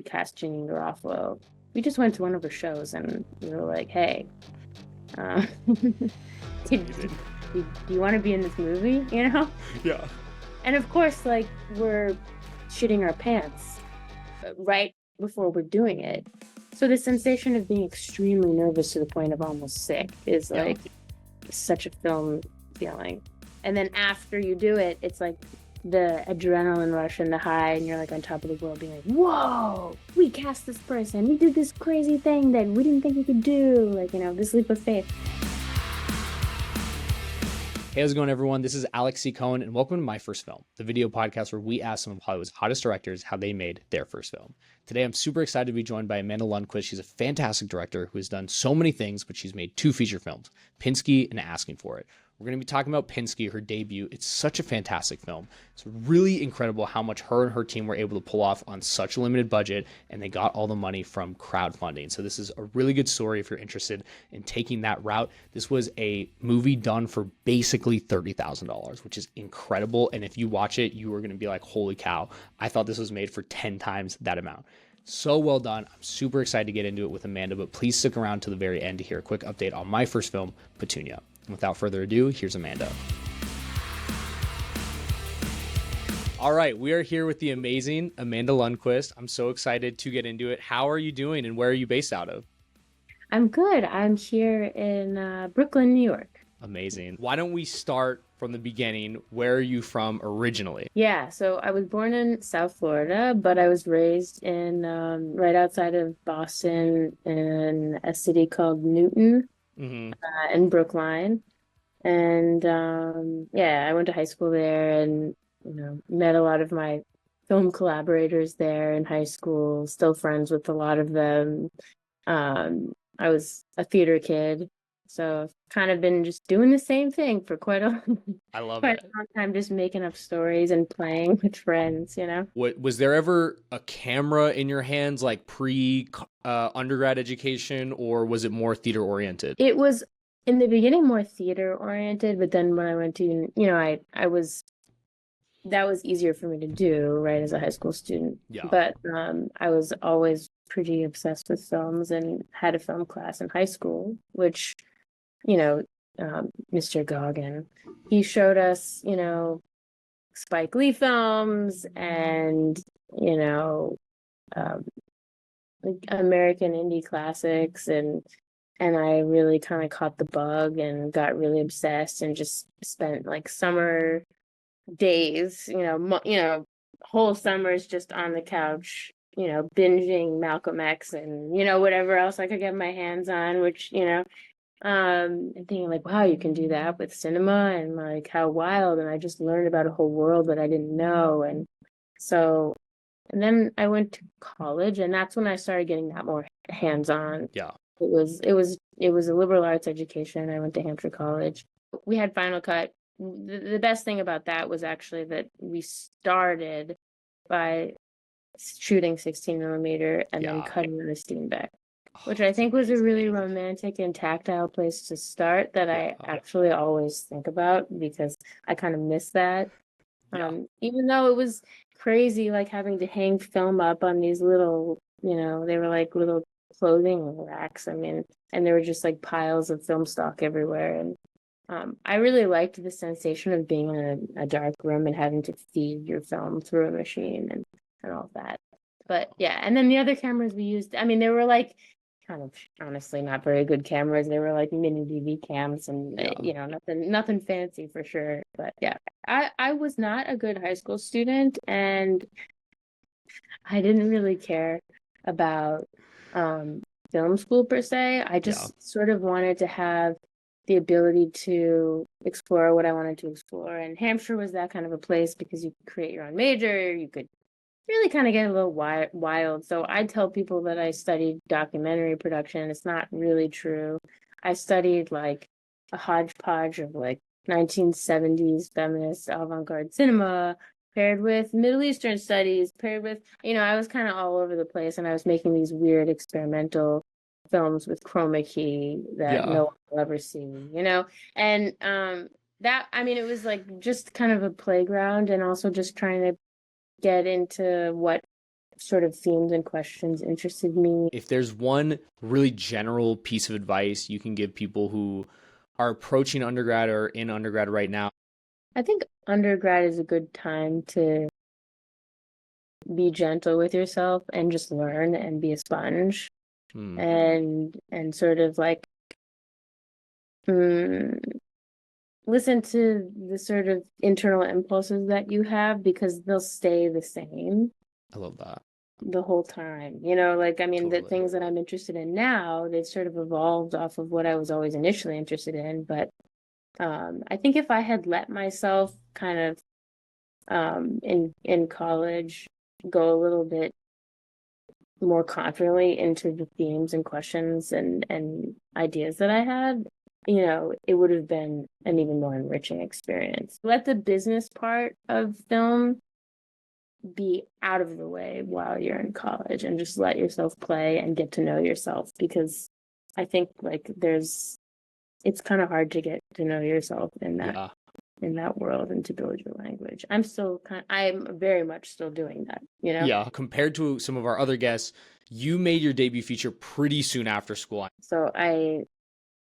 cast Ginny Garofalo. We just went to one of her shows and we were like, hey, uh, do, do you want to be in this movie? You know? Yeah. And of course, like, we're shitting our pants right before we're doing it. So the sensation of being extremely nervous to the point of almost sick is like such a film feeling. And then after you do it, it's like the adrenaline rush and the high, and you're like on top of the world being like, whoa, we cast this person. We did this crazy thing that we didn't think we could do. Like, you know, this leap of faith. Hey, how's it going, everyone? This is Alex C. Cohen, and welcome to My First Film, the video podcast where we ask some of Hollywood's hottest directors how they made their first film. Today, I'm super excited to be joined by Amanda Lundquist. She's a fantastic director who has done so many things, but she's made 2 feature films, Pinsky and Asking for It. We're going to be talking about Pinsky, her debut. It's such a fantastic film. It's really incredible how much her and her team were able to pull off on such a limited budget, and they got all the money from crowdfunding. So this is a really good story if you're interested in taking that route. This was a movie done for basically $30,000, which is incredible. And if you watch it, you are going to be like, holy cow, I thought this was made for 10 times that amount. So well done. I'm super excited to get into it with Amanda, but please stick around to the very end to hear a quick update on my first film, Petunia. And without further ado, here's Amanda. All right, we are here with the amazing Amanda Lundquist. I'm so excited to get into it. How are you doing and where are you based out of? I'm good. I'm here in Brooklyn, New York. Amazing. Why don't we start from the beginning? Where are you from originally? Yeah, so I was born in South Florida, but I was raised in right outside of Boston in a city called Newton, in Brookline. And yeah, I went to high school there and, you know, met a lot of my film collaborators there in high school, still friends with a lot of them. I was a theater kid. So I've kind of been just doing the same thing for quite a I love quite it. a long time, just making up stories and playing with friends, you know? What was there ever a camera in your hands like pre undergrad education, or was it more theater oriented? It was in the beginning more theater oriented, but then when I went to, you know, that was easier for me to do, right, as a high school student. Yeah. But I was always pretty obsessed with films and had a film class in high school, which, you know, Mr. Goggin, he showed us, you know, Spike Lee films and, you know, like American indie classics, and I really kind of caught the bug and got really obsessed and just spent like summer days, you know, whole summers just on the couch, you know, binging Malcolm X and, you know, whatever else I could get my hands on, which, you know, and thinking like, wow, you can do that with cinema, and like how wild. And I just learned about a whole world that I didn't know. And so, and then I went to college, and that's when I started getting that more hands-on. Yeah. It was a liberal arts education. I went to Hampshire College. We had Final Cut. The best thing about that was actually that we started by shooting 16 millimeter and then cutting on a Steenbeck, which I think was a really romantic and tactile place to start that I actually always think about because I kind of miss that. Even though it was crazy, like having to hang film up on these little, you know, they were like little clothing racks. I mean, and there were just like piles of film stock everywhere. And I really liked the sensation of being in a dark room and having to feed your film through a machine and all that. But yeah, and then the other cameras we used, I mean, they were like kind of honestly not very good cameras. They were like mini DV cams and you know, nothing fancy for sure. But yeah, I was not a good high school student, and I didn't really care about film school per se. I just sort of wanted to have the ability to explore what I wanted to explore. And Hampshire was that kind of a place because you could create your own major, you could really kind of get a little wild. So I tell people that I studied documentary production. It's not really true. I studied like a hodgepodge of like 1970s feminist avant-garde cinema paired with Middle Eastern studies, paired with, you know, I was kind of all over the place, and I was making these weird experimental films with chroma key that no one will ever see, you know? And that, I mean, it was like just kind of a playground, and also just trying to get into what sort of themes and questions interested me. If there's one really general piece of advice you can give people who are approaching undergrad or in undergrad right now. I think undergrad is a good time to be gentle with yourself and just learn and be a sponge and sort of like listen to the sort of internal impulses that you have because they'll stay the same. I love that. The whole time, you know, like, I mean, the Totally. things that I'm interested in now, they've sort of evolved off of what I was always initially interested in. But I think if I had let myself kind of in college go a little bit more confidently into the themes and questions and ideas that I had, you know, it would have been an even more enriching experience. Let the business part of film be out of the way while you're in college and just let yourself play and get to know yourself, because I think like it's kind of hard to get to know yourself in that world and to build your language. I'm very much still doing that, you know? Yeah. Compared to some of our other guests, you made your debut feature pretty soon after school. So I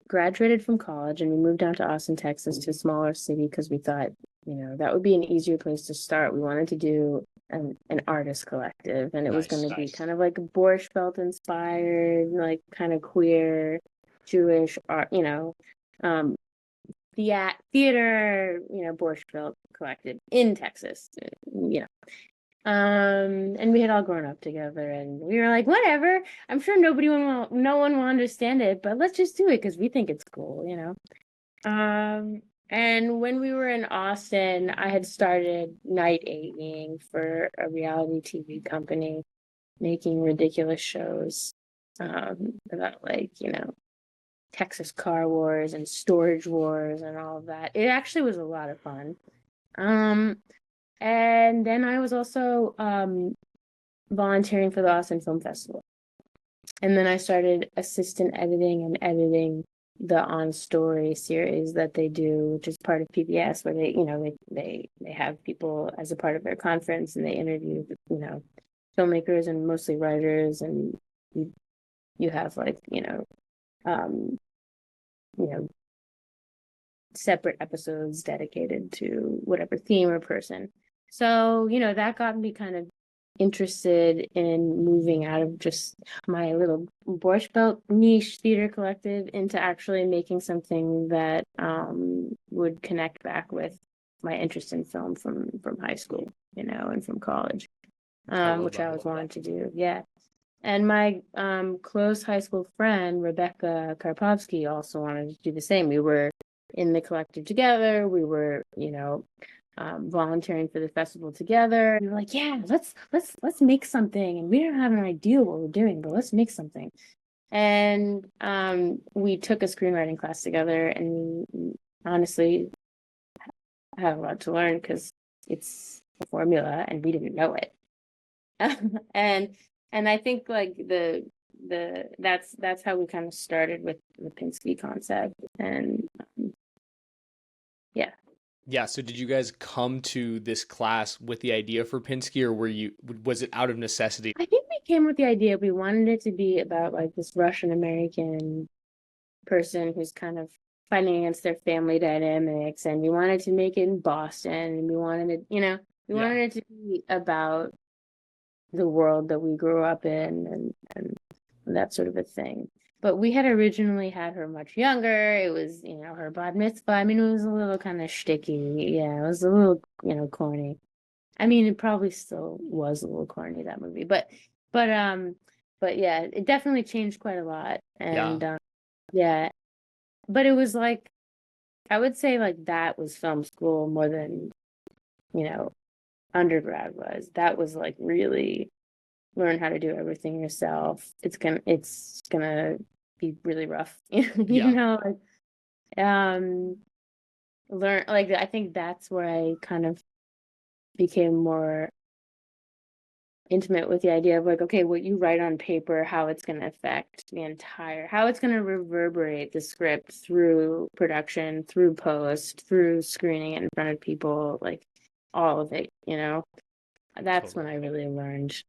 graduated from college and we moved down to Austin, Texas, to a smaller city because we thought, you know, that would be an easier place to start. We wanted to do an artist collective, and it was going to be kind of like Borscht Belt inspired, like kind of queer Jewish art, you know, theater, you know, Borscht Belt collective in Texas, you know. And we had all grown up together and we were like, whatever, I'm sure no one will understand it, but let's just do it because we think it's cool, you know. And when we were in Austin, I had started night aiding for a reality TV company, making ridiculous shows about, like, you know, Texas car wars and storage wars and all of that. It actually was a lot of fun. And then I was also volunteering for the Austin Film Festival. And then I started assistant editing and editing the On Story series that they do, which is part of PBS, where they, you know, they have people as a part of their conference and they interview, you know, filmmakers and mostly writers, and you have like, you know, separate episodes dedicated to whatever theme or person. So, you know, that got me kind of interested in moving out of just my little Borscht Belt niche theater collective into actually making something that would connect back with my interest in film from high school, you know, and from college, which I always wanted to do. Yeah. And my close high school friend, Rebecca Karpovsky, also wanted to do the same. We were in the collective together. We were, you know, volunteering for the festival together. We were like, yeah, let's make something. And we don't have an idea what we're doing, but let's make something. And we took a screenwriting class together, and we honestly had a lot to learn because it's a formula and we didn't know it. and I think like that's how we kind of started with the Pinsky concept. And yeah. So did you guys come to this class with the idea for Pinsky, or was it out of necessity? I think we came with the idea. We wanted it to be about like this Russian American person who's kind of fighting against their family dynamics, and we wanted to make it in Boston, and we wanted it, you know, wanted it to be about the world that we grew up in and that sort of a thing. But we had originally had her much younger. It was, you know, her bat mitzvah. I mean, it was a little kind of shticky. Yeah, it was a little, you know, corny. I mean, it probably still was a little corny, that movie. But yeah, it definitely changed quite a lot. And yeah, but it was like, I would say like that was film school more than, you know, undergrad was. That was like really learn how to do everything yourself. It's gonna be really rough. You know, like learn, like, I think that's where I kind of became more intimate with the idea of like, okay, what you write on paper, how it's going to affect how it's going to reverberate the script through production, through post, through screening it in front of people, like all of it, you know. That's when I really learned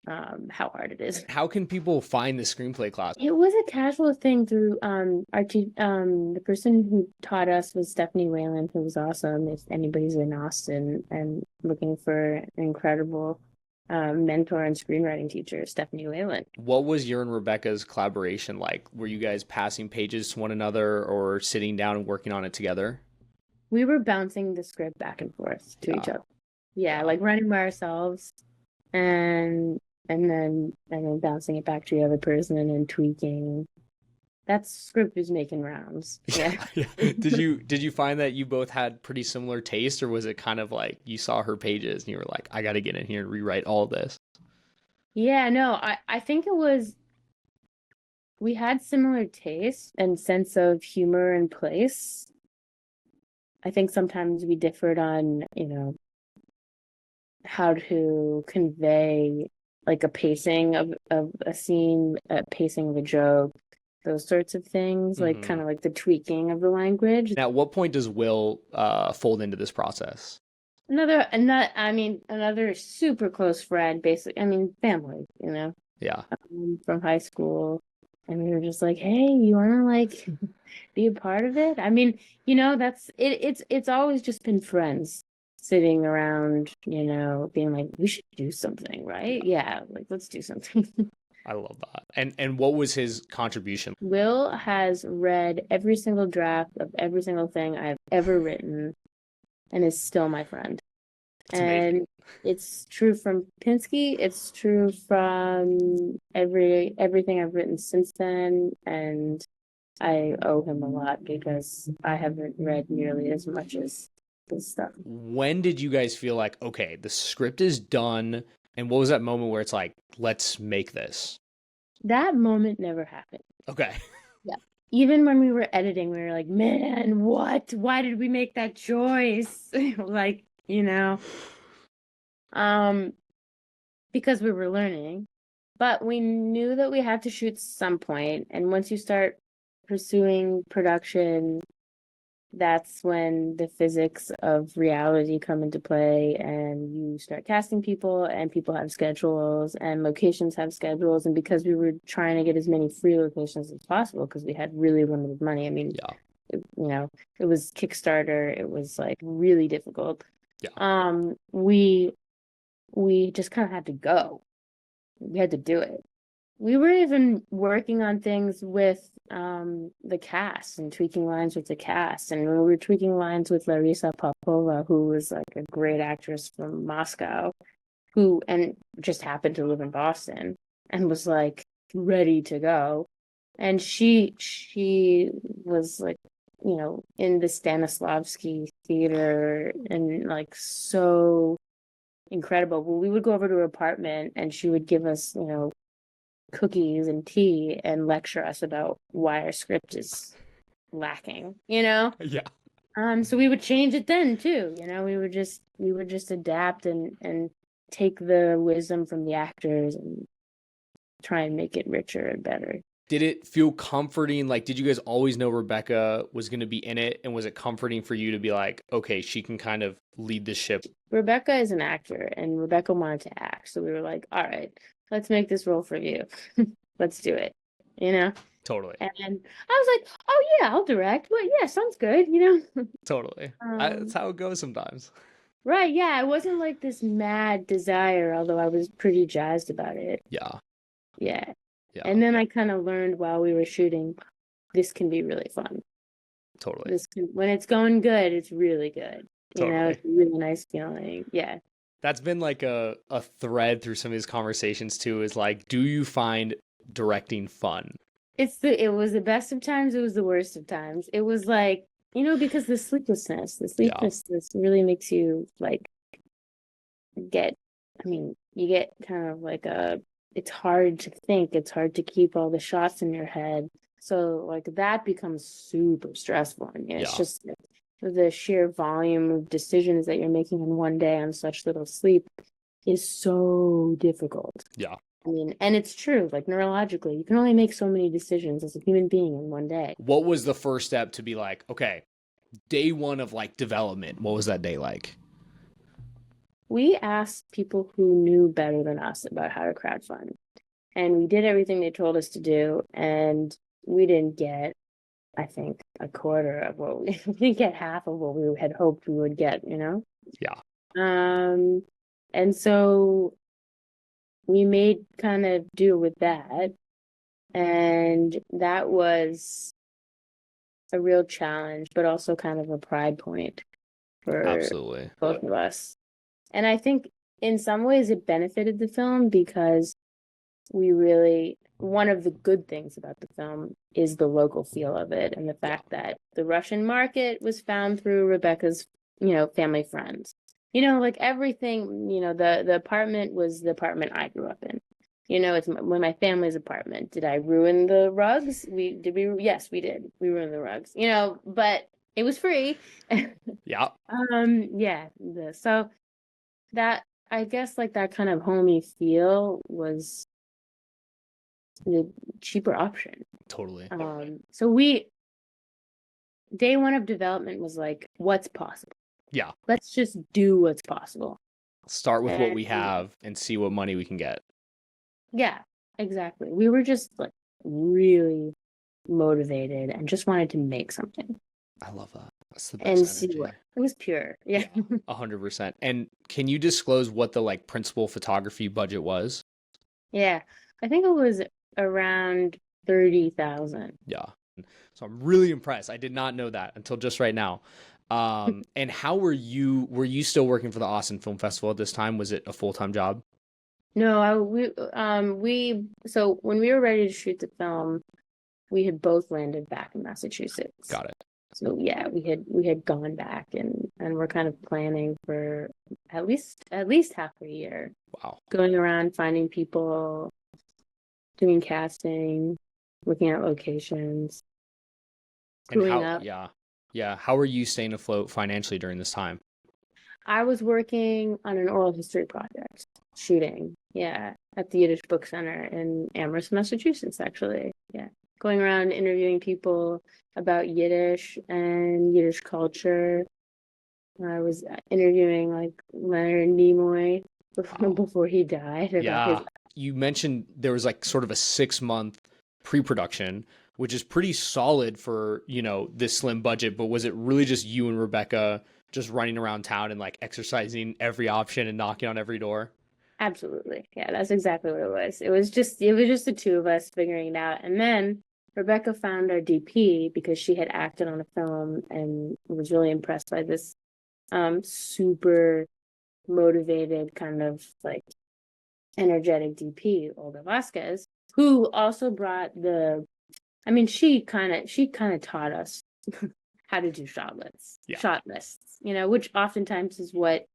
how hard it is. How can people find the screenplay class? It was a casual thing through the person who taught us was Stephanie Whalen, who was awesome. If anybody's in Austin and looking for an incredible mentor and screenwriting teacher, Stephanie Whalen. What was your and Rebecca's collaboration like? Were you guys passing pages to one another or sitting down and working on it together? We were bouncing the script back and forth to each other. Yeah, like running by ourselves and then bouncing it back to the other person and tweaking. That script was making rounds. Yeah. Yeah. Did you find that you both had pretty similar taste, or was it kind of like you saw her pages and you were like, I got to get in here and rewrite all this? Yeah, no, I think it was we had similar taste and sense of humor and place. I think sometimes we differed on, how to convey like a pacing of a scene, a pacing of a joke, those sorts of things, like kind of like the tweaking of the language. Now, at what point does Will fold into this process? Another super close friend, basically. I mean, family, Yeah. From high school. And we were just like, hey, you want to like be a part of it? I mean, that's it. It's always just been friends sitting around, being like, we should do something, right? Yeah, like let's do something. I love that. And what was his contribution? Will has read every single draft of every single thing I've ever written and is still my friend. That's amazing. It's true from Pinsky. It's true from everything I've written since then. And I owe him a lot because I haven't read nearly as much as this stuff. When did you guys feel like, okay, the script is done? And what was that moment where it's like, let's make this? That moment never happened. Okay. Yeah. Even when we were editing, we were like, man, what? Why did we make that choice? Like, because we were learning, but we knew that we had to shoot some point. And once you start pursuing production, that's when the physics of reality come into play, and you start casting people, and people have schedules, and locations have schedules. And because we were trying to get as many free locations as possible, because we had really limited money. I mean, it was Kickstarter. It was like really difficult. Yeah. We just kind of had to go. We had to do it. We were even working on things with the cast and tweaking lines with the cast. And we were tweaking lines with Larisa Popova, who was like a great actress from Moscow, and just happened to live in Boston and was like ready to go. And she was like, in the Stanislavski theater and like so incredible. Well, we would go over to her apartment and she would give us, cookies and tea and lecture us about why our script is lacking, Yeah. So we would change it then too, we would just adapt and take the wisdom from the actors and try and make it richer and better. Did it feel comforting? Like, did you guys always know Rebecca was going to be in it? And was it comforting for you to be like, okay, she can kind of lead the ship? Rebecca is an actor and Rebecca wanted to act. So we were like, all right, let's make this role for you. Let's do it, Totally. And I was like, oh yeah, I'll direct. Well, yeah, sounds good, Totally. That's how it goes sometimes. Right, yeah. It wasn't like this mad desire, although I was pretty jazzed about it. Yeah. Yeah. Yeah. And then I kind of learned while we were shooting, this can be really fun. Totally. When it's going good, it's really good. Totally. It's a really nice feeling. Yeah. That's been like a thread through some of these conversations too, is like, do you find directing fun? It was the best of times, it was the worst of times. It was like, because the sleeplessness really makes you like you get kind of like it's hard to think, it's hard to keep all the shots in your head. So like that becomes super stressful. And it's just the sheer volume of decisions that you're making in one day on such little sleep is so difficult. Yeah. I mean, and it's true, like neurologically, you can only make so many decisions as a human being in one day. What was the first step to be like, okay, day one of like development, what was that day like? we asked people who knew better than us about how to crowdfund. And we did everything they told us to do. And we didn't get, I think, a quarter of what we didn't get half of what we had hoped we would get, you know? Yeah. And so we made kind of do with that. And that was a real challenge, but also kind of a pride point for Absolutely. both of us. And I think in some ways it benefited the film because one of the good things about the film is the local feel of it and the fact that the Russian market was found through Rebecca's, family friends. Like everything, the apartment was the apartment I grew up in. It's my family's apartment. Did I ruin the rugs? Yes, we did. We ruined the rugs, but it was free. Yeah. Yeah. So that, I guess, like that kind of homey feel was the cheaper option. Totally. So day one of development was like, what's possible? Yeah. Let's just do what's possible. Start with what we have and see what money we can get. Yeah, exactly. We were just like really motivated and just wanted to make something. I love that. That's the best and energy. See what it was pure. Yeah. 100%. And can you disclose what the principal photography budget was? Yeah, I think it was around 30,000. Yeah. So I'm really impressed. I did not know that until just right now. And how were you still working for the Austin Film Festival at this time? Was it a full-time job? No, so when we were ready to shoot the film, we had both landed back in Massachusetts. Got it. So yeah, we had gone back and we're kind of planning for at least half a year. Wow. Going around finding people, doing casting, looking at locations. And how were you staying afloat financially during this time? I was working on an oral history project, shooting, at the Yiddish Book Center in Amherst, Massachusetts, actually. Yeah. Going around interviewing people about Yiddish and Yiddish culture. I was interviewing like Leonard Nimoy before he died. Yeah. You mentioned there was like sort of a 6-month pre-production, which is pretty solid for, this slim budget. But was it really just you and Rebecca just running around town and like exercising every option and knocking on every door? Absolutely. Yeah, that's exactly what it was. It was just the two of us figuring it out. And then Rebecca found our DP because she had acted on a film and was really impressed by this super motivated, kind of like energetic DP, Olga Vasquez, who also brought she kind of taught us how to do shot lists, which oftentimes is what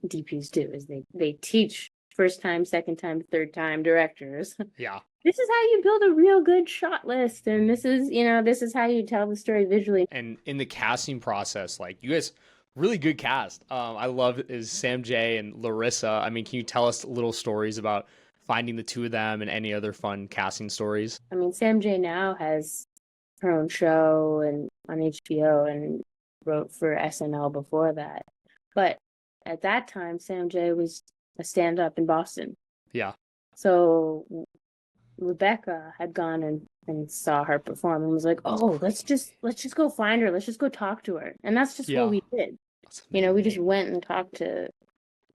DPs do, is they teach first time, second time, third time directors. Yeah. This is how you build a real good shot list. And this is how you tell the story visually. And in the casting process, like you guys, really good cast. I love is Sam J and Larissa. I mean, can you tell us little stories about finding the two of them and any other fun casting stories? I mean, Sam J now has her own show and on HBO and wrote for SNL before that. But at that time, Sam J was a stand-up in Boston. Yeah. So Rebecca had gone and saw her perform and was like, "Oh, let's just go find her. Let's just go talk to her." And that's just what we did. We just went and talked to.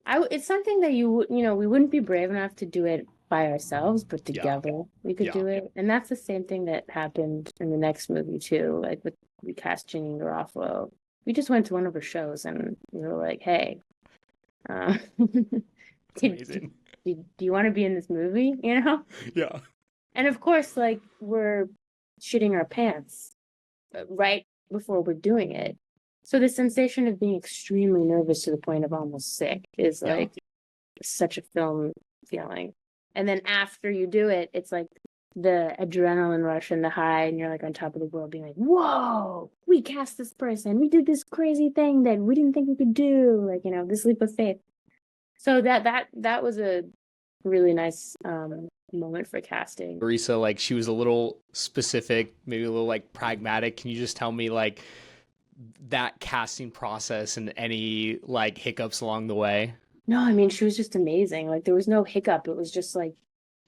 It's something that we wouldn't be brave enough to do it by ourselves, but together we could do it. And that's the same thing that happened in the next movie too. Like we cast Ginny Garofalo. We just went to one of her shows and we were like, "Hey, amazing. Do you want to be in this movie?" Yeah. And of course, like, we're shitting our pants right before we're doing it. So the sensation of being extremely nervous to the point of almost sick is like such a film feeling. And then after you do it, it's like the adrenaline rush and the high, and you're like on top of the world being like, "Whoa, we cast this person. We did this crazy thing that we didn't think we could do." Like, this leap of faith. So that was a really nice moment for casting. Larissa, like, she was a little specific, maybe a little like pragmatic. Can you just tell me like that casting process and any like hiccups along the way? No, I mean, she was just amazing. Like, there was no hiccup. It was just like,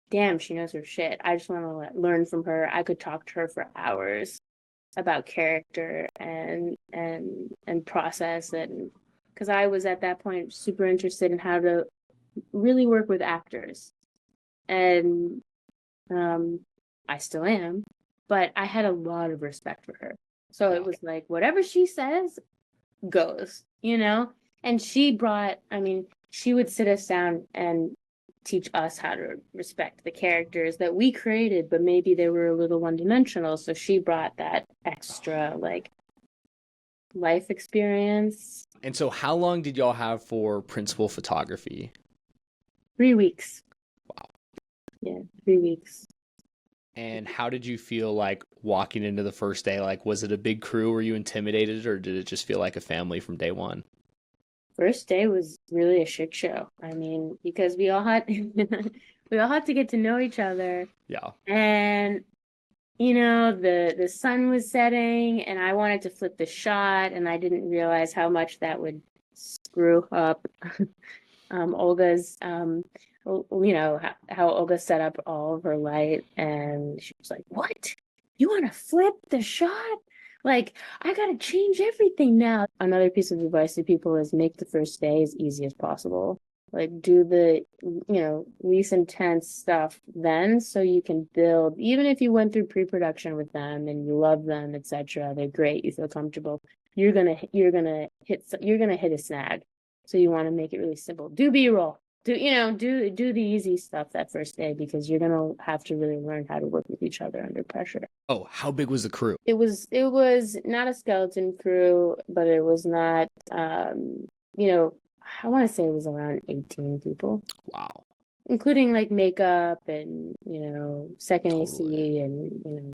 damn, she knows her shit. I just want to learn from her. I could talk to her for hours about character and process, and because I was at that point super interested in how to really work with actors, and I still am, but I had a lot of respect for her. So it was like whatever she says goes, you know? And she brought, I mean, she would sit us down and teach us how to respect the characters that we created, but maybe they were a little one-dimensional. So she brought that extra like life experience. And so how long did y'all have for principal photography? 3 weeks. Wow. Yeah, 3 weeks. And how did you feel like walking into the first day? Like, was it a big crew? Were you intimidated, or did it just feel like a family from day one? First day was really a shit show. I mean, because we all had we all had to get to know each other. Yeah. And you know, the sun was setting and I wanted to flip the shot and I didn't realize how much that would screw up Olga's you know how Olga set up all of her light, and she was like, "What? You want to flip the shot? Like, I gotta change everything now." Another piece of advice to people is make the first day as easy as possible. Like, do the, you know, least intense stuff then, so you can build. Even if you went through pre-production with them and you love them, etc., they're great. You feel comfortable. You're gonna hit a snag. So you want to make it really simple. Do B-roll. Do the easy stuff that first day, because you're gonna have to really learn how to work with each other under pressure. Oh, how big was the crew? It was not a skeleton crew, but it was not you know, I want to say it was around 18 people, Wow. including like makeup and, you know, second Totally. AC and, you know.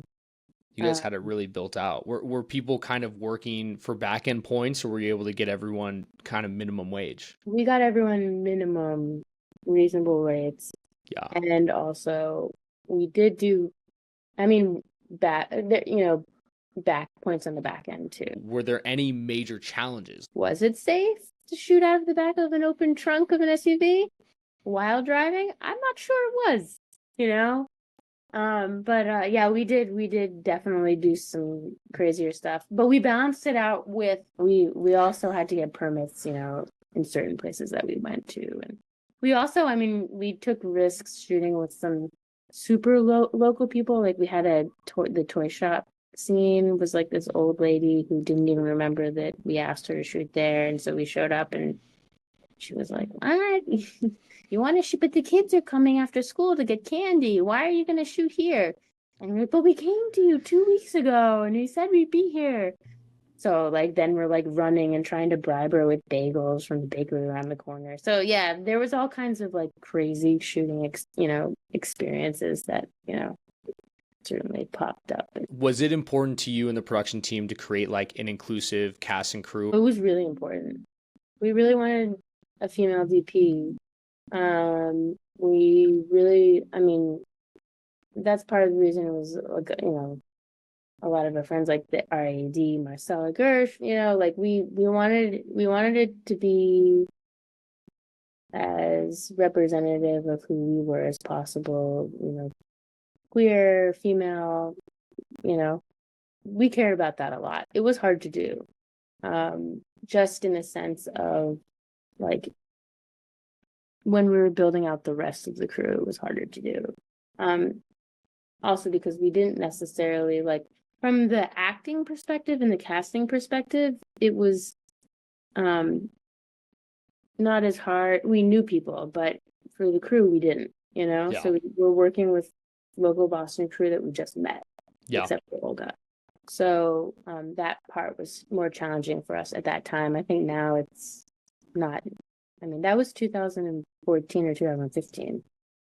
You guys had it really built out. Were people kind of working for back end points, or were you able to get everyone kind of minimum wage? We got everyone minimum reasonable rates. Yeah. And also we did do, I mean, back points on the back end too. Were there any major challenges? Was it safe to shoot out of the back of an open trunk of an SUV while driving? I'm not sure it was, you know. But yeah, we did definitely do some crazier stuff. But we balanced it out with we also had to get permits, you know, in certain places that we went to. And we also, I mean, we took risks shooting with some super local people. Like we had the toy shop scene was like this old lady who didn't even remember that we asked her to shoot there, and so we showed up and she was like, "What? You want to shoot? But the kids are coming after school to get candy. Why are you going to shoot here?" And we're like, "But we came to you 2 weeks ago and we said we'd be here." So like then we're like running and trying to bribe her with bagels from the bakery around the corner. So yeah, there was all kinds of like crazy shooting experiences that, you know, certainly popped up. Was it important to you and the production team to create like an inclusive cast and crew? It was really important. We really wanted a female DP. We really, I mean, that's part of the reason it was like, you know, a lot of our friends like the RAD, Marcella Gersh, you know, like we wanted it to be as representative of who we were as possible, you know, queer, female, you know, we cared about that a lot. It was hard to do, just in the sense of like when we were building out the rest of the crew, it was harder to do. Also because we didn't necessarily like, from the acting perspective and the casting perspective, it was not as hard. We knew people, but for the crew, we didn't, you know? Yeah. So we were working with local Boston crew that we just met, Yeah. except for Olga. So that part was more challenging for us at that time. I think now it's not. I mean, that was 2014 or 2015.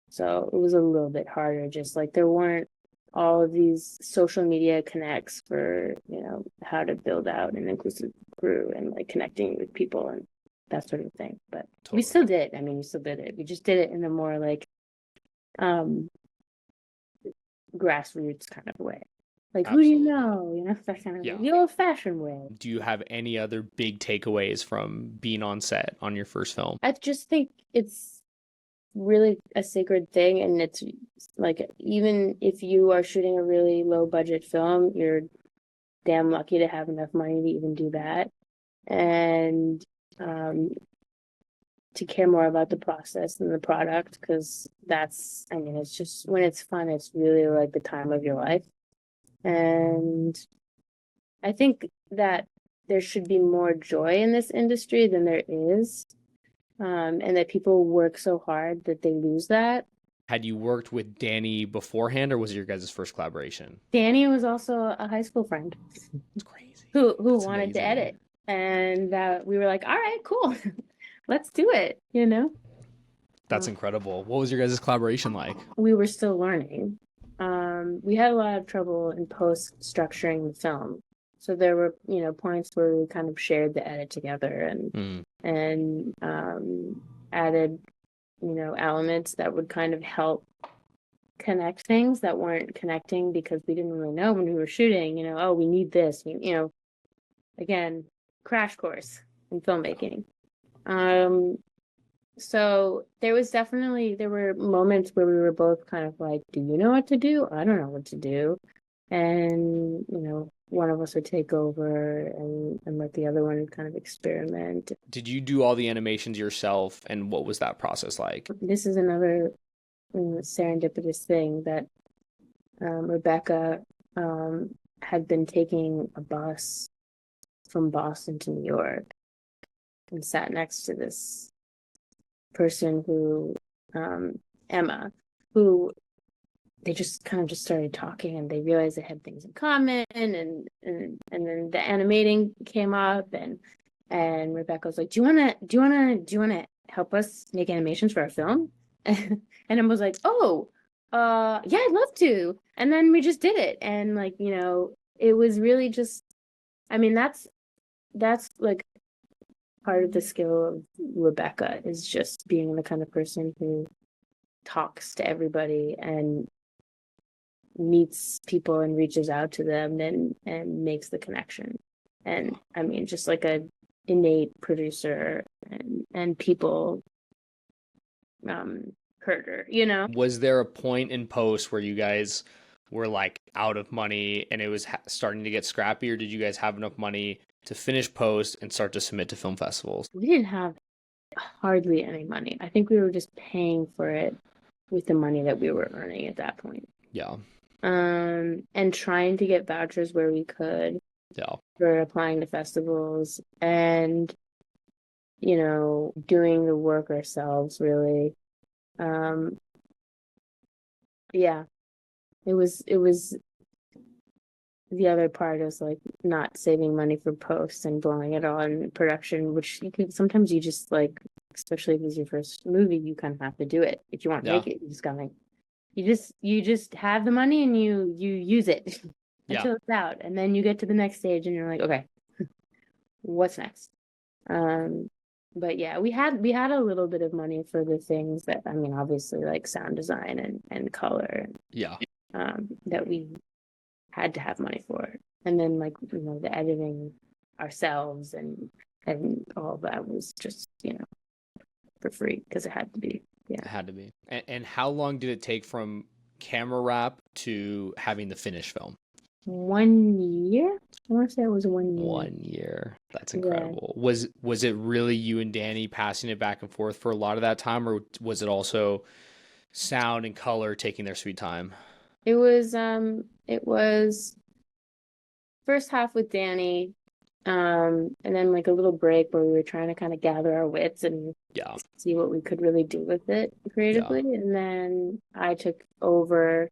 So it was a little bit harder. Just like there weren't all of these social media connects for, you know, how to build out an inclusive crew and like connecting with people and that sort of thing. But Totally. we still did. I mean, we still did it. We just did it in a more like grassroots kind of way. Like, who do you Absolutely. know? You know, that kind of Yeah. the old-fashioned way. Do you have any other big takeaways from being on set on your first film? I just think it's really a sacred thing, and it's like even if you are shooting a really low budget film, you're damn lucky to have enough money to even do that, and um, to care more about the process than the product, because that's, I mean, it's just when it's fun, it's really like the time of your life. And I think that there should be more joy in this industry than there is, and that people work so hard that they lose that. Had you worked with Danny beforehand, or was it your guys' first collaboration? Danny was also a high school friend It's crazy. who That's wanted to amazing. edit, and we were like, all right, cool, let's do it. You know, That's incredible. What was your guys' collaboration like? we were still learning. We had a lot of trouble in post structuring the film, so there were, you know, points where we kind of shared the edit together and added, you know, elements that would kind of help connect things that weren't connecting because we didn't really know when we were shooting, you know, oh, we need this, you know, again, crash course in filmmaking. So there were moments where we were both kind of like, do you know what to do? I don't know what to do. And, you know, one of us would take over and let the other one kind of experiment. Did you do all the animations yourself, and what was that process like? This is another serendipitous thing that Rebecca had been taking a bus from Boston to New York and sat next to this person who, Emma, who they just kind of just started talking, and they realized they had things in common, and then the animating came up, and Rebecca was like, do you wanna help us make animations for our film? And I was like, oh, yeah, I'd love to. And then we just did it, and like, you know, it was really just, I mean, that's like part of the skill of Rebecca, is just being the kind of person who talks to everybody and meets people and reaches out to them and makes the connection. And I mean, just like a innate producer and people herder, you know. Was there a point in post where you guys were like out of money and it was starting to get scrappy, or did you guys have enough money to finish post and start to submit to film festivals? We didn't have hardly any money. I think we were just paying for it with the money that we were earning at that point. Yeah. And trying to get vouchers where we could. Yeah. For applying to festivals, and, you know, doing the work ourselves, really. Yeah, it was the other part is like not saving money for posts and blowing it all in production, which you could sometimes, you just like, especially if it's your first movie, you kind of have to do it. If you want to make it, you just gotta you just have the money and you use it until it's out, and then you get to the next stage and you're like, okay, what's next? But yeah, we had a little bit of money for the things that, I mean, obviously like sound design and color, Yeah. that we had to have money for. And then, like, you know, the editing ourselves and all that was just, you know, for free because it had to be. Yeah. It had to be. And how long did it take from camera wrap to having the finished film? 1 year? I want to say it was 1 year. 1 year. That's incredible. Yeah. Was it really you and Danny passing it back and forth for a lot of that time, or was it also sound and color taking their sweet time? It was first half with Danny, and then like a little break where we were trying to kind of gather our wits and see what we could really do with it creatively. Yeah. And then I took over,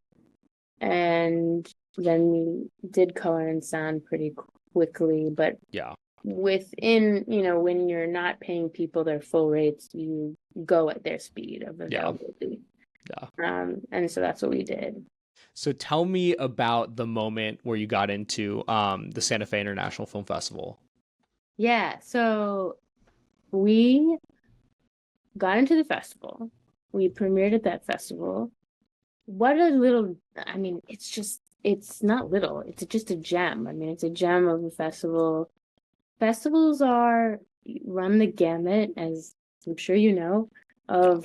and then we did color and sound pretty quickly, but within, you know, when you're not paying people their full rates, you go at their speed of availability. And so that's what we did. So tell me about the moment where you got into the Santa Fe International Film Festival. Yeah, so we got into the festival. We premiered at that festival. What a little, I mean, it's just it's not little. It's just a gem. I mean, it's a gem of a festival. Festivals run the gamut, as I'm sure you know, of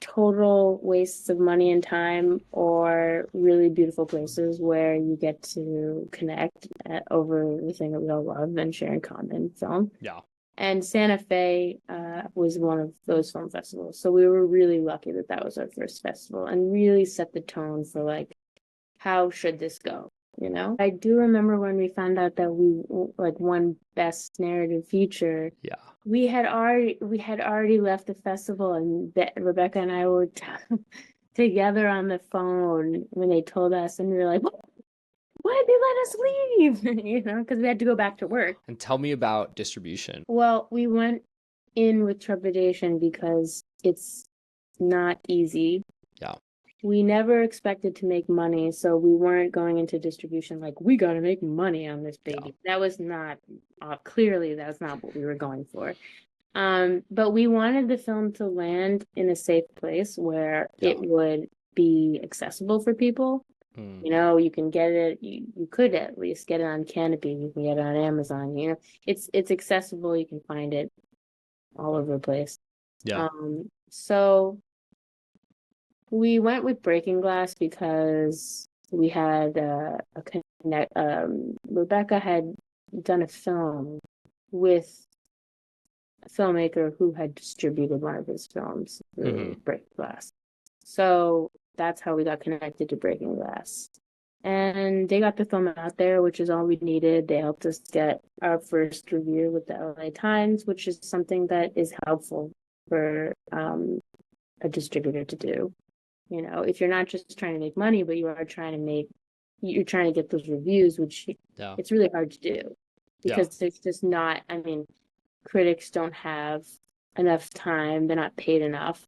total wastes of money and time or really beautiful places where you get to connect over the thing that we all love and share in common, film. Yeah. And Santa Fe was one of those film festivals. So we were really lucky that that was our first festival and really set the tone for like, how should this go? You know, I do remember when we found out that we like won best narrative feature. Yeah. We had already left the festival, and Rebecca and I were together on the phone when they told us, and we were like, why'd they let us leave? You know, because we had to go back to work. And tell me about distribution. Well, we went in with trepidation because it's not easy. Yeah. We never expected to make money, so we weren't going into distribution like, we got to make money on this baby. Yeah. That was not, clearly that's not what we were going for. But we wanted the film to land in a safe place where it would be accessible for people. You know, you can get it, you could at least get it on Canopy, you can get it on Amazon, you know, it's accessible, you can find it all over the place. Yeah. So we went with Breaking Glass because we had Rebecca had done a film with a filmmaker who had distributed one of his films through Breaking Glass. So that's how we got connected to Breaking Glass. And they got the film out there, which is all we needed. They helped us get our first review with the LA Times, which is something that is helpful for a distributor to do. You know, if you're not just trying to make money, but you're trying to get those reviews, which it's really hard to do because there's just not, I mean, critics don't have enough time. They're not paid enough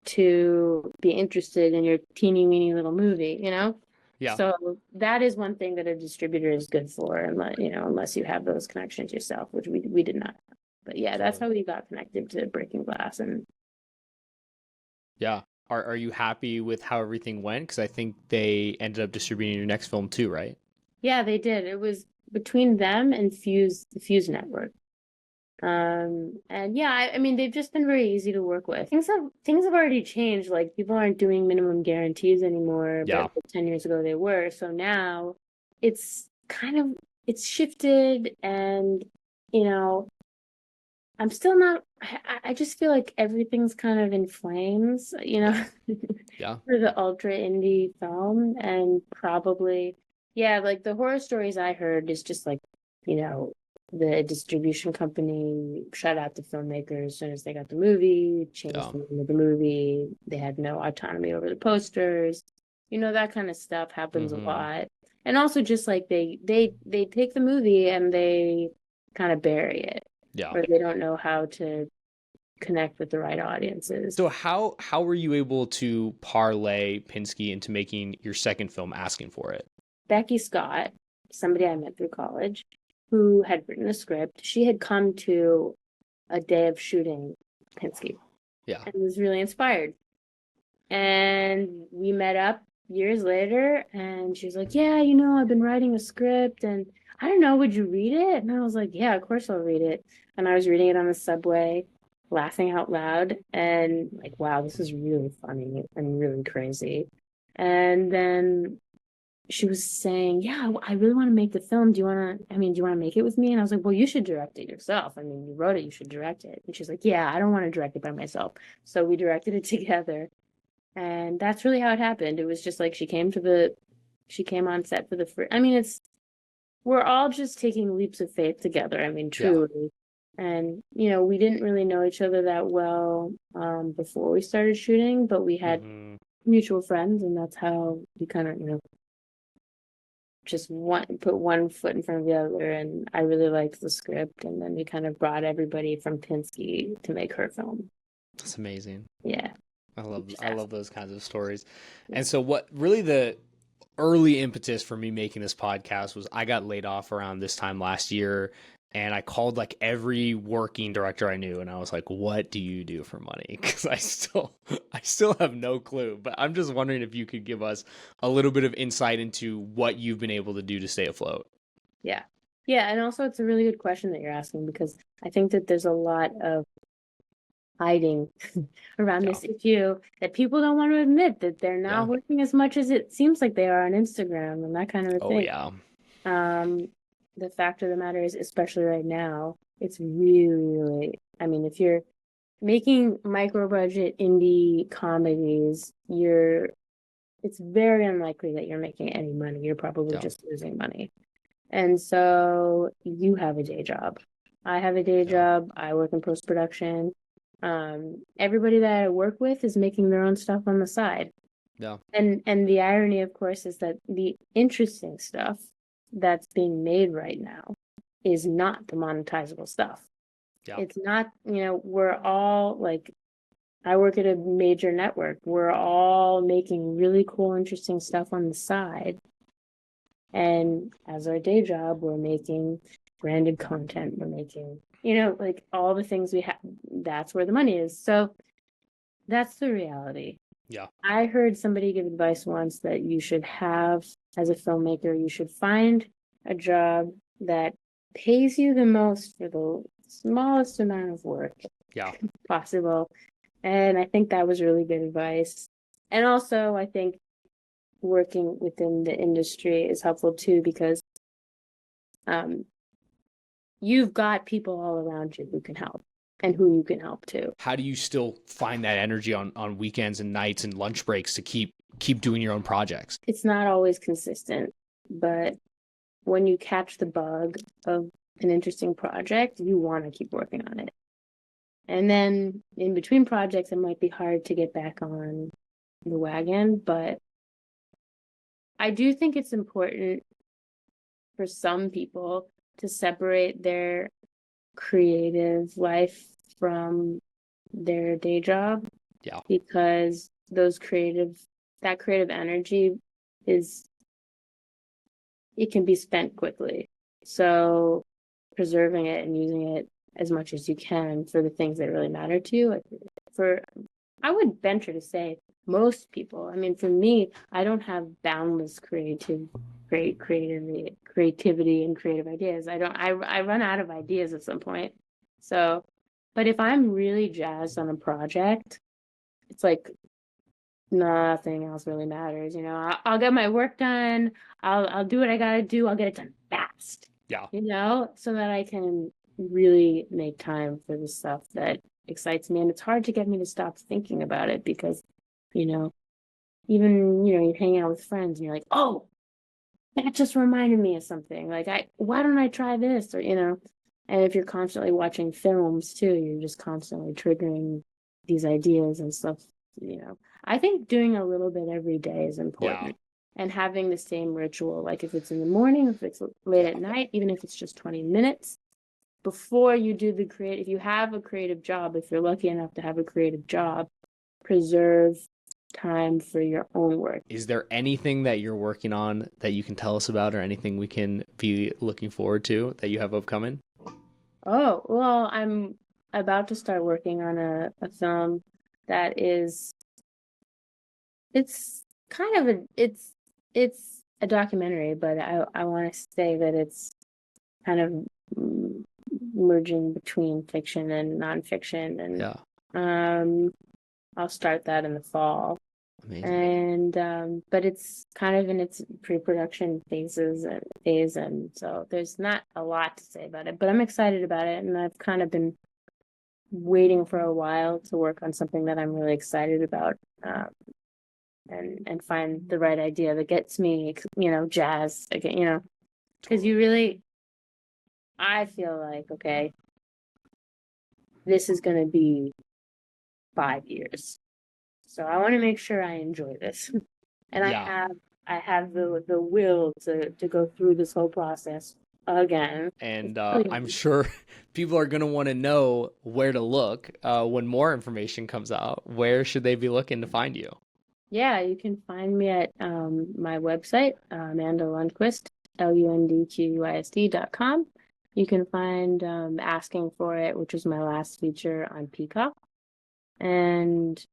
to be interested in your teeny weeny little movie, you know? Yeah. So that is one thing that a distributor is good for, unless you have those connections yourself, which we did not. But yeah, that's how we got connected to Breaking Glass. And yeah. Are you happy with how everything went? Because I think they ended up distributing your next film too, right? Yeah, they did. It was between them and the Fuse Network. And yeah, I mean, they've just been very easy to work with. Things have already changed. Like, people aren't doing minimum guarantees anymore, but 10 years ago they were. So now it's shifted, and you know, I'm still not, I just feel like everything's kind of in flames, you know, for the ultra indie film. And probably, like the horror stories I heard is just like, you know, the distribution company shut out the filmmakers as soon as they got the movie, changed the name of the movie. They had no autonomy over the posters. You know, that kind of stuff happens a lot. And also just like they take the movie and they kind of bury it. Yeah. Or they don't know how to connect with the right audiences. So how were you able to parlay Pinsky into making your second film, asking for it? Becky Scott, somebody I met through college, who had written a script, she had come to a day of shooting Pinsky. Yeah. And was really inspired. And we met up years later, and she was like, yeah, you know, I've been writing a script, and I don't know, would you read it? And I was like, yeah, of course I'll read it. And I was reading it on the subway, laughing out loud, and like, wow, this is really funny and really crazy. And then she was saying, yeah, I really want to make the film. Do you want to make it with me? And I was like, well, you should direct it yourself. I mean, you wrote it, you should direct it. And she's like, yeah, I don't want to direct it by myself. So we directed it together. And that's really how it happened. It was just like she came on set for the first, I mean, we're all just taking leaps of faith together. I mean, truly. Yeah. And, you know, we didn't really know each other that well before we started shooting, but we had mutual friends, and that's how we kind of, you know, just put one foot in front of the other. And I really liked the script, and then we kind of brought everybody from Pinsky to make her film. That's amazing. Yeah. I love those kinds of stories. Yeah. And so what really the early impetus for me making this podcast was I got laid off around this time last year, and I called like every working director I knew, and I was like, what do you do for money? Because I still have no clue, but I'm just wondering if you could give us a little bit of insight into what you've been able to do to stay afloat. Yeah. Yeah, and also it's a really good question that you're asking, because I think that there's a lot of hiding around Yeah. this issue that people don't want to admit, that they're not Yeah. working as much as it seems like they are on Instagram and that kind of a Oh, thing. yeah. The fact of the matter is, especially right now, it's really, really, I mean, if you're making micro budget indie comedies, it's very unlikely that you're making any money. You're probably Yeah. just losing money. And so you have a day job. I have a day job. I work in post-production. Everybody that I work with is making their own stuff on the side. Yeah. And the irony, of course, is that the interesting stuff that's being made right now is not the monetizable stuff. Yeah. It's not, we're all like, I work at a major network. We're all making really cool, interesting stuff on the side. And as our day job, we're making branded content. We're making, like all the things we have. That's where the money is. So that's the reality. Yeah. I heard somebody give advice once that you should have, as a filmmaker, you should find a job that pays you the most for the smallest amount of work possible. And I think that was really good advice. And also, I think working within the industry is helpful too, because you've got people all around you who can help and who you can help too. How do you still find that energy on weekends and nights and lunch breaks to keep doing your own projects? It's not always consistent, but when you catch the bug of an interesting project, you want to keep working on it. And then in between projects, it might be hard to get back on the wagon, but I do think it's important for some people to separate their creative life from their day job. Yeah. Because that creative energy it can be spent quickly. So preserving it and using it as much as you can for the things that really matter to you. I would venture to say most people, I mean, for me, I don't have boundless creativity and creative ideas. I run out of ideas at some point. So, but if I'm really jazzed on a project, it's like nothing else really matters. I'll get my work done. I'll do what I gotta do. I'll get it done fast. Yeah. So that I can really make time for the stuff that excites me. And it's hard to get me to stop thinking about it because, even, you're hanging out with friends and you're like, oh, that just reminded me of something. Like, why don't I try this? Or, and if you're constantly watching films too, you're just constantly triggering these ideas and stuff, I think doing a little bit every day is important. Yeah. And having the same ritual, like if it's in the morning, if it's late at night, even if it's just 20 minutes before you do if you have a creative job, if you're lucky enough to have a creative job, preserve time for your own work. Is there anything that you're working on that you can tell us about, or anything we can be looking forward to that you have upcoming? Oh, well, I'm about to start working on a film that is, it's kind of it's a documentary, but I want to say that it's kind of merging between fiction and nonfiction, and I'll start that in the fall. Amazing. And but it's kind of in its pre-production phase, and so there's not a lot to say about it, but I'm excited about it, and I've kind of been waiting for a while to work on something that I'm really excited about, and find the right idea that gets me, jazzed again, because I feel like, okay, this is going to be 5 years. So I want to make sure I enjoy this. And Yeah. I have the will to go through this whole process again. And I'm sure people are going to want to know where to look when more information comes out. Where should they be looking to find you? Yeah, you can find me at my website, Amanda Lundquist, LUNDQUIST.com. You can find Asking for It, which is my last feature, on Peacock, and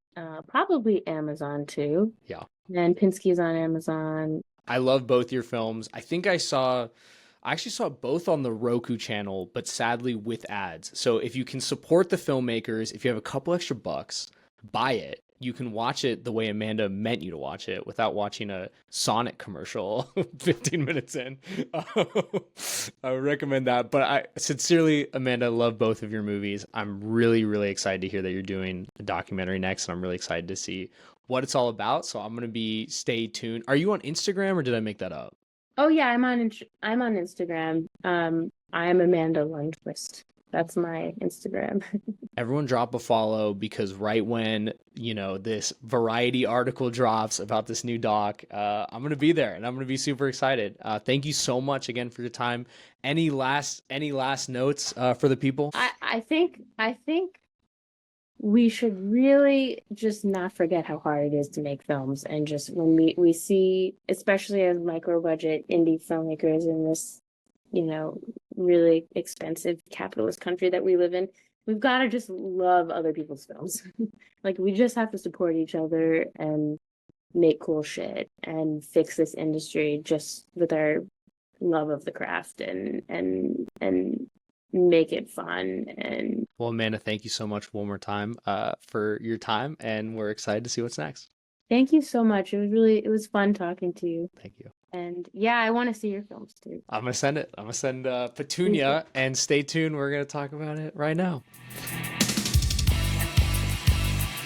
probably Amazon too. Yeah. And Pinsky's on Amazon. I love both your films. I actually saw both on the Roku channel, but sadly with ads. So if you can support the filmmakers, if you have a couple extra bucks, buy it. You can watch it the way Amanda meant you to watch it without watching a Sonic commercial 15 minutes in. I would recommend that. But I sincerely, Amanda, love both of your movies. I'm really, really excited to hear that you're doing a documentary next, and I'm really excited to see what it's all about. So I'm going to stay tuned. Are you on Instagram or did I make that up? Oh yeah, I'm on Instagram. I am Amanda Lundquist. That's my Instagram. Everyone drop a follow, because right when, this Variety article drops about this new doc, I'm going to be there and I'm going to be super excited. Thank you so much again for your time. Any last notes for the people? I think we should really just not forget how hard it is to make films, and just when we see, especially as micro budget indie filmmakers in this, really expensive capitalist country that we live in, we've got to just love other people's films. Like, we just have to support each other and make cool shit and fix this industry just with our love of the craft, and make it fun. And Well, Amanda, thank you so much one more time for your time, and we're excited to see what's next. thank you so much. It was fun talking to you. Thank you. And yeah, I want to see your films too. I'm going to send it. I'm going to send Petunia, and stay tuned. We're going to talk about it right now.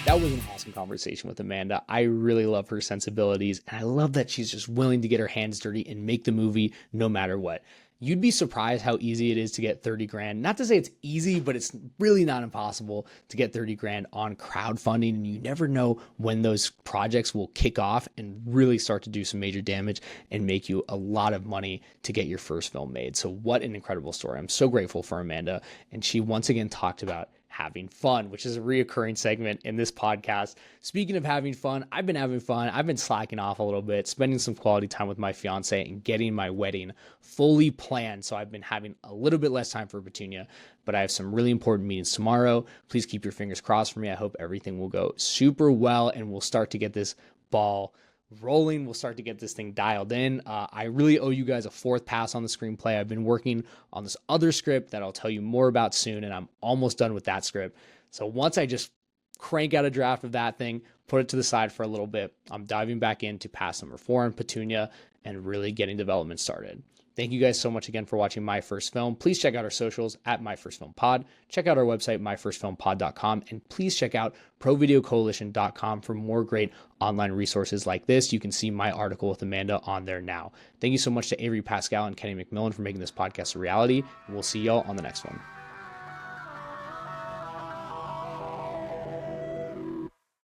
That was an awesome conversation with Amanda. I really love her sensibilities, and I love that she's just willing to get her hands dirty and make the movie no matter what. You'd be surprised how easy it is to get 30 grand. Not to say it's easy, but it's really not impossible to get 30 grand on crowdfunding. And you never know when those projects will kick off and really start to do some major damage and make you a lot of money to get your first film made. So what an incredible story. I'm so grateful for Amanda. And she once again talked about having fun, which is a reoccurring segment in this podcast. Speaking of having fun, I've been having fun. I've been slacking off a little bit, spending some quality time with my fiance and getting my wedding fully planned. So I've been having a little bit less time for Petunia, but I have some really important meetings tomorrow. Please keep your fingers crossed for me. I hope everything will go super well and we'll start to get this ball rolling. We'll start to get this thing dialed in. I really owe you guys a fourth pass on the screenplay. I've been working on this other script that I'll tell you more about soon, and I'm almost done with that script. So once I just crank out a draft of that thing, put it to the side for a little bit, I'm diving back into pass number 4 on Petunia and really getting development started. Thank you guys so much again for watching My First Film. Please check out our socials at MyFirstFilmPod. Check out our website, myfirstfilmpod.com. And please check out provideocoalition.com for more great online resources like this. You can see my article with Amanda on there now. Thank you so much to Avery Pascal and Kenny McMillan for making this podcast a reality. And we'll see y'all on the next one.